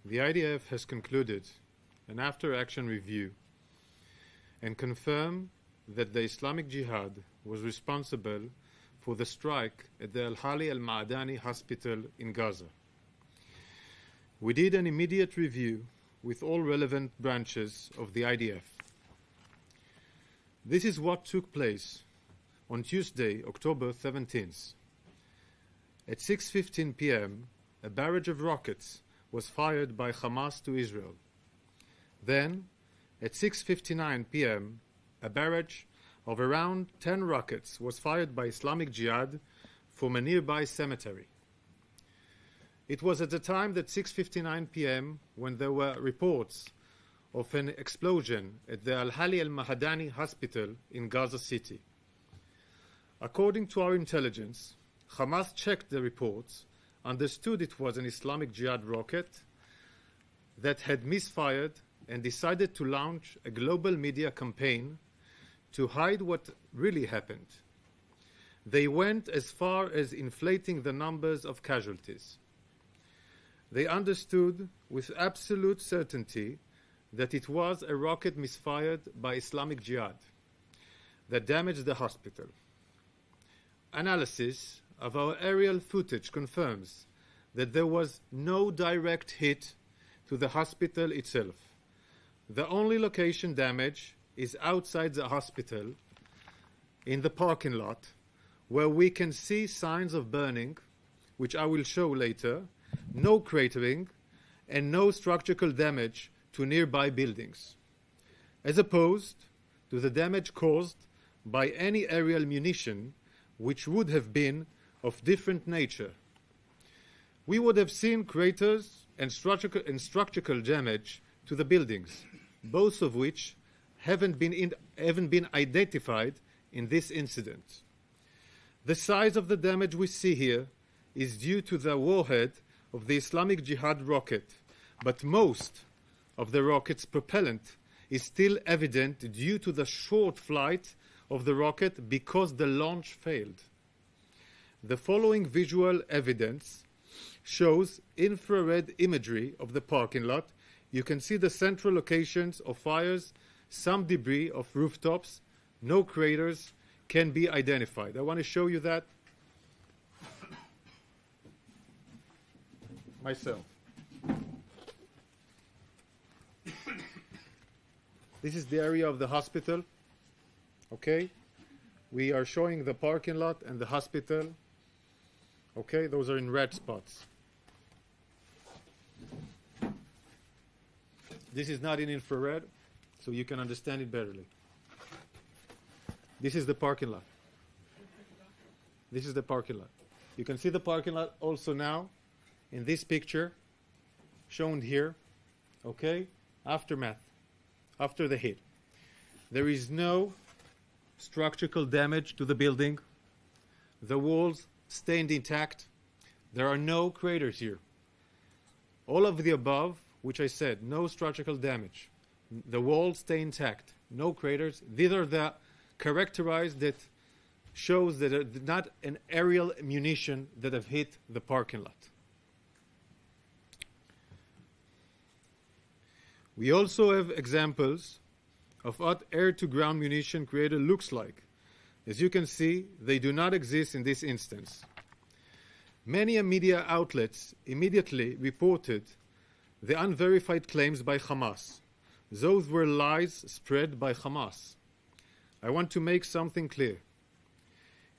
the IDF has concluded an after-action review and confirmed that the Islamic Jihad was responsible for the strike at the Al-Hali Al-Ma'adani hospital in Gaza. We did an immediate review with all relevant branches of the IDF. This is what took place on Tuesday, October 17th. At 6:15 p.m., a barrage of rockets was fired by Hamas to Israel. Then, at 6:59 p.m., a barrage of around 10 rockets was fired by Islamic Jihad from a nearby cemetery. It was at the time that 6:59 p.m. when there were reports of an explosion at the Al-Hali Al-Mahadani hospital in Gaza City. According to our intelligence, Hamas checked the reports, understood it was an Islamic Jihad rocket that had misfired, and decided to launch a global media campaign to hide what really happened. They went as far as inflating the numbers of casualties. They understood with absolute certainty that it was a rocket misfired by Islamic Jihad that damaged the hospital. Analysis of our aerial footage confirms that there was no direct hit to the hospital itself. The only location damage is outside the hospital in the parking lot, where we can see signs of burning, which I will show later, no cratering, and no structural damage to nearby buildings, as opposed to the damage caused by any aerial munition, which would have been of different nature. We would have seen craters and structural damage to the buildings, both of which haven't been identified in this incident. The size of the damage we see here is due to the warhead of the Islamic Jihad rocket, but most of the rocket's propellant is still evident due to the short flight of the rocket because the launch failed. The following visual evidence shows infrared imagery of the parking lot. You can see the central locations of fires, some debris of rooftops, no craters can be identified. I want to show you that myself. This is the area of the hospital. Okay? We are showing the parking lot and the hospital. Okay? Those are in red spots. This is not in infrared, so you can understand it betterly. This is the parking lot. This is the parking lot. You can see the parking lot also now in this picture shown here. Okay? Aftermath. After the hit. There is no structural damage to the building. The walls stayed intact. There are no craters here. All of the above, which I said, no structural damage. The walls stay intact. No craters. These are the characterized that shows that it's not an aerial munition that have hit the parking lot. We also have examples of what air-to-ground munition creator looks like. As you can see, they do not exist in this instance. Many media outlets immediately reported the unverified claims by Hamas. Those were lies spread by Hamas. I want to make something clear.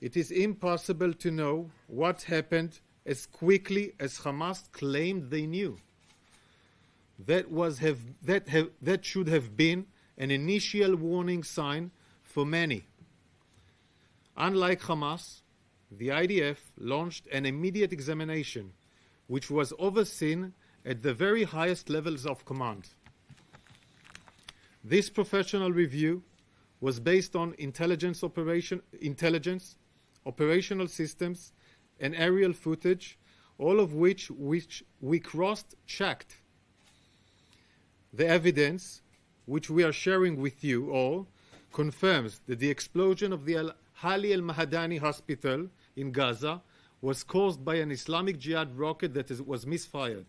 It is impossible to know what happened as quickly as Hamas claimed they knew. That should have been an initial warning sign for many. Unlike Hamas, the IDF launched an immediate examination, which was overseen at the very highest levels of command. This professional review was based on intelligence, operational systems, and aerial footage, all of which we cross-checked. The evidence, which we are sharing with you all, confirms that the explosion of the Al-Hali Al-Mahadani hospital in Gaza was caused by an Islamic Jihad rocket that was misfired.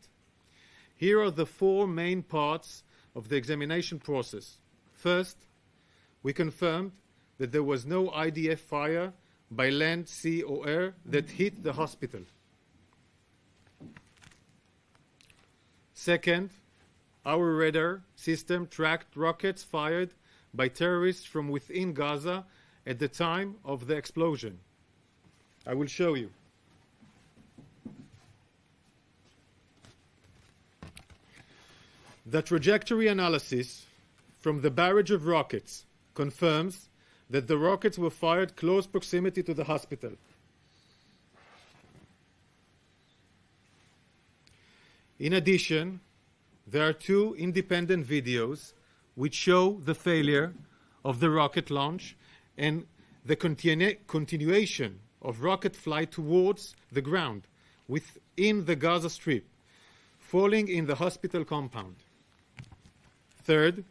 Here are the four main parts of the examination process. First, we confirmed that there was no IDF fire by land, sea, or air that hit the hospital. Second, our radar system tracked rockets fired by terrorists from within Gaza at the time of the explosion. I will show you. The trajectory analysis from the barrage of rockets confirms that the rockets were fired close proximity to the hospital. In addition, there are two independent videos which show the failure of the rocket launch and the continuation of rocket flight towards the ground within the Gaza Strip, falling in the hospital compound. Third,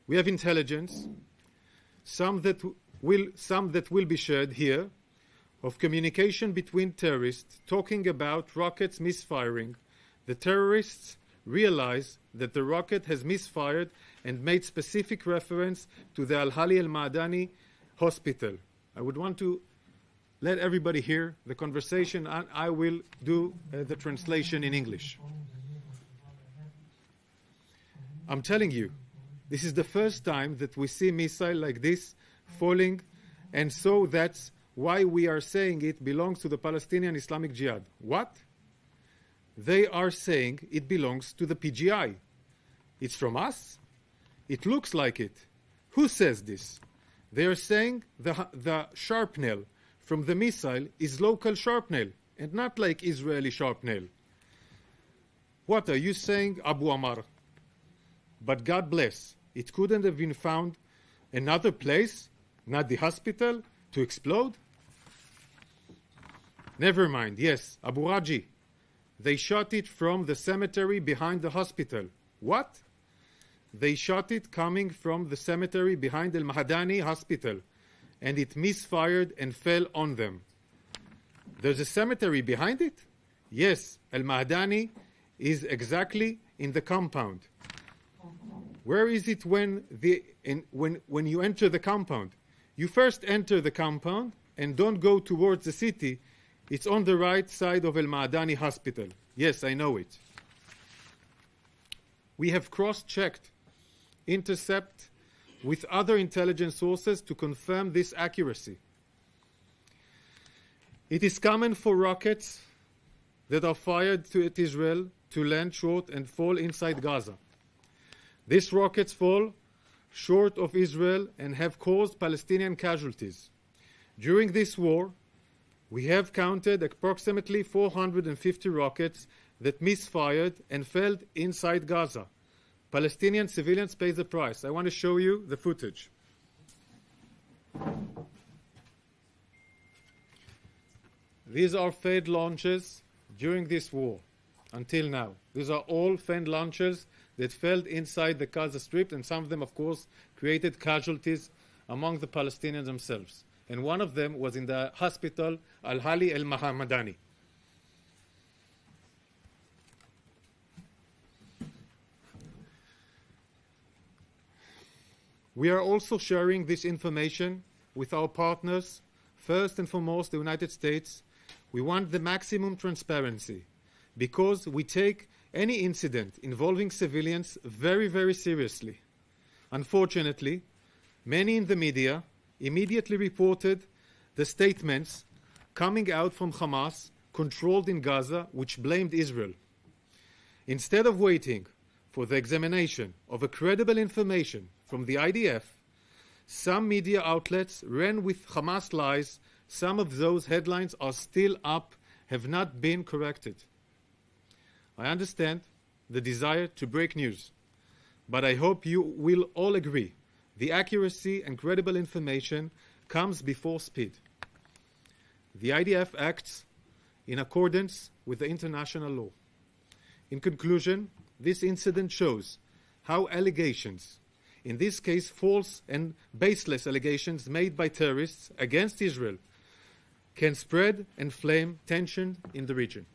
we have intelligence, some that will be shared here, of communication between terrorists talking about rockets misfiring. The terrorists realize that the rocket has misfired and made specific reference to the Al-Hali al-Ma'adani hospital. I would want to let everybody hear the conversation, and I will do the translation in English. I'm telling you, this is the first time that we see missile like this falling, and so that's why we are saying it belongs to the Palestinian Islamic Jihad. What? They are saying it belongs to the PGI. It's from us? It looks like it. Who says this? They are saying the sharpnel from the missile is local sharpnel and not like Israeli sharpnel. What are you saying, Abu Amar? But God bless, it couldn't have been found another place, not the hospital, to explode? Never mind, yes, Abu Raji. They shot it from the cemetery behind the hospital. What? They shot it coming from the cemetery behind Al-Mahadani hospital, and it misfired and fell on them. There's a cemetery behind it? Yes, Al-Mahadani is exactly in the compound. Where is it when you enter the compound? You first enter the compound and don't go towards the city. It's on the right side of Al-Ma'adani hospital. Yes, I know it. We have cross-checked intercept with other intelligence sources to confirm this accuracy. It is common for rockets that are fired at Israel to land short and fall inside Gaza. These rockets fall short of Israel and have caused Palestinian casualties. During this war, we have counted approximately 450 rockets that misfired and fell inside Gaza. Palestinian civilians pay the price. I want to show you the footage. These are failed launches during this war until now. These are all failed launches that fell inside the Gaza Strip, and some of them, of course, created casualties among the Palestinians themselves. And one of them was in the hospital Al-Hali al-Mahamadani. We are also sharing this information with our partners. First and foremost, the United States. We want the maximum transparency because we take any incident involving civilians very, very seriously. Unfortunately, many in the media immediately reported the statements coming out from Hamas, controlled in Gaza, which blamed Israel. Instead of waiting for the examination of a credible information from the IDF, some media outlets ran with Hamas lies. Some of those headlines are still up, have not been corrected. I understand the desire to break news, but I hope you will all agree the accuracy and credible information comes before speed. The IDF acts in accordance with the international law. In conclusion, this incident shows how allegations, in this case false and baseless allegations made by terrorists against Israel, can spread and flame tension in the region.